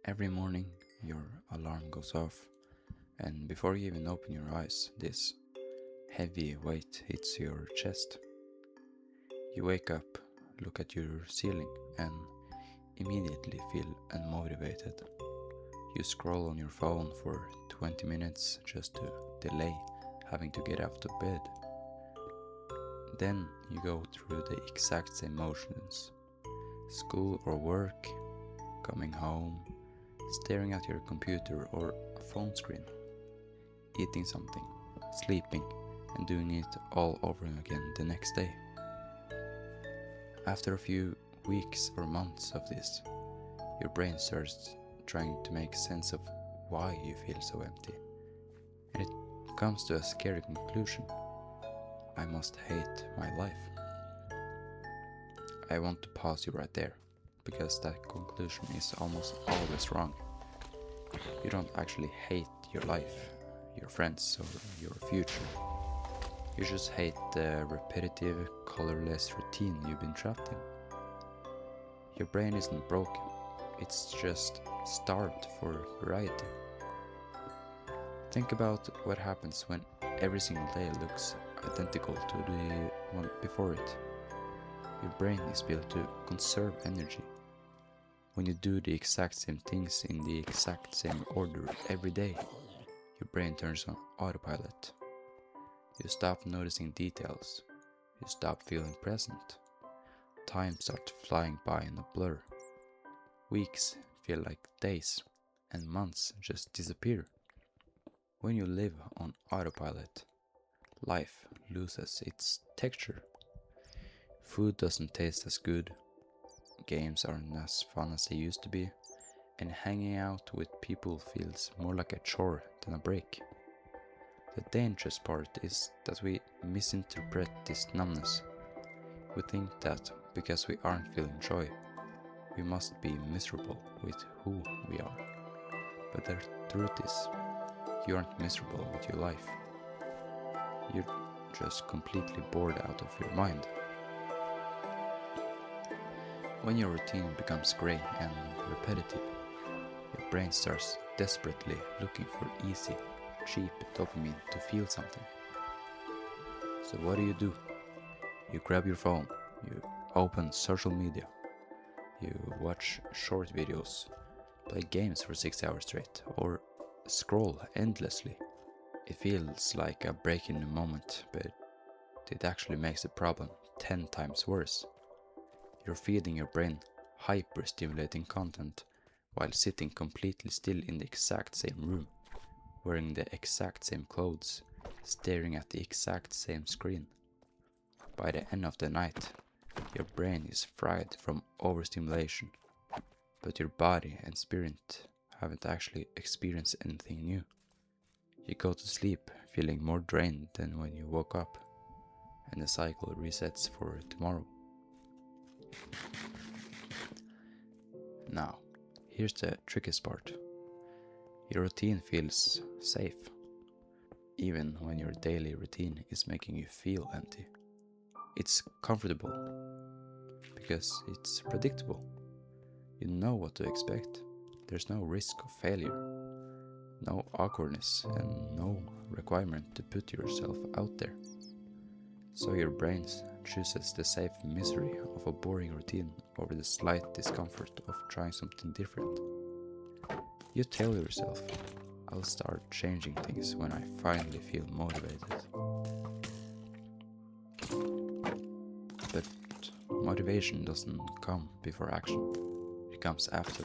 Every morning, your alarm goes off, and before you even open your eyes, this heavy weight hits your chest. You wake up, look at your ceiling, and immediately feel unmotivated. You scroll on your phone for 20 minutes just to delay having to get out of bed. Then you go through the exact same motions: school or work, coming home, staring at your computer or a phone screen, eating something, sleeping, and doing it all over again the next day. After a few weeks or months of this, your brain starts trying to make sense of why you feel so empty, and it comes to a scary conclusion: I must hate my life. I want to pause you right there, because that conclusion is almost always wrong. You don't actually hate your life, your friends, or your future. You just hate the repetitive, colorless routine you've been trapped in. Your brain isn't broken, it's just starved for variety. Think about what happens when every single day looks identical to the one before it. Your brain is built to conserve energy. When you do the exact same things in the exact same order every day, your brain turns on autopilot. You stop noticing details. You stop feeling present. Time starts flying by in a blur. Weeks feel like days, and months just disappear. When you live on autopilot, life loses its texture. Food doesn't taste as good, games aren't as fun as they used to be, and hanging out with people feels more like a chore than a break. The dangerous part is that we misinterpret this numbness. We think that because we aren't feeling joy, we must be miserable with who we are. But the truth is, you aren't miserable with your life. You're just completely bored out of your mind. When your routine becomes grey and repetitive, your brain starts desperately looking for easy, cheap dopamine to feel something. So what do? You grab your phone, you open social media, you watch short videos, play games for 6 hours straight, or scroll endlessly. It feels like a break in the moment, but it actually makes the problem 10 times worse. You're feeding your brain hyper-stimulating content while sitting completely still in the exact same room, wearing the exact same clothes, staring at the exact same screen. By the end of the night, your brain is fried from overstimulation, but your body and spirit haven't actually experienced anything new. You go to sleep feeling more drained than when you woke up, and the cycle resets for tomorrow. Now, here's the trickiest part. Your routine feels safe, even when your daily routine is making you feel empty. It's comfortable, because it's predictable. You know what to expect. There's no risk of failure, no awkwardness, and no requirement to put yourself out there. So your brain chooses the safe misery of a boring routine over the slight discomfort of trying something different. You tell yourself, I'll start changing things when I finally feel motivated. But motivation doesn't come before action, it comes after.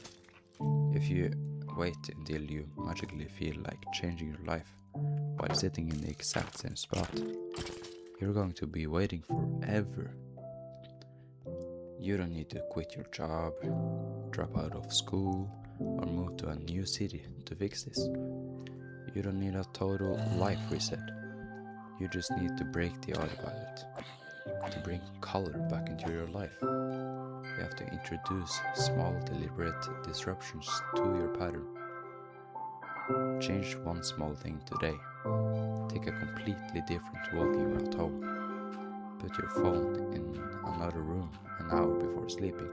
If you wait until you magically feel like changing your life while sitting in the exact same spot, you're going to be waiting forever. You don't need to quit your job, drop out of school, or move to a new city to fix this. You don't need a total life reset. You just need to break the autopilot, to bring color back into your life. You have to introduce small, deliberate disruptions to your pattern. Change one small thing today. Take a completely different walking route home. Put your phone in another room an hour before sleeping.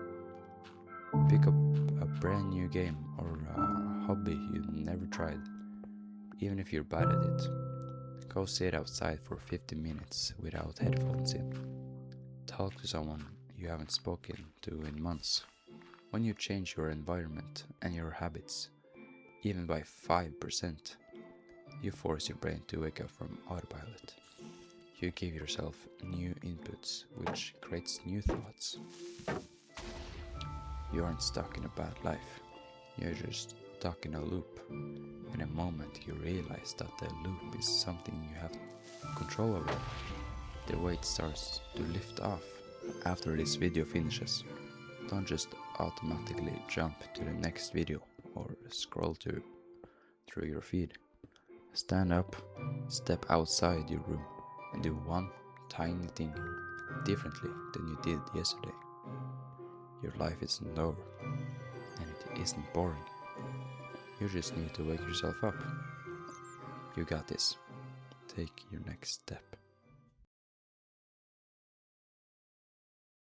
Pick up a brand new game or a hobby you never tried, even if you're bad at it. Go sit outside for 50 minutes without headphones in. Talk to someone you haven't spoken to in months. When you change your environment and your habits, even by 5%, you force your brain to wake up from autopilot. You give yourself new inputs, which creates new thoughts. You aren't stuck in a bad life. You're just stuck in a loop. In a moment you realize that the loop is something you have control over. The weight starts to lift off. After this video finishes, don't just automatically jump to the next video or scroll through your feed. Stand up, step outside your room, and do one tiny thing differently than you did yesterday. Your life isn't over, and it isn't boring. You just need to wake yourself up. You got this. Take your next step.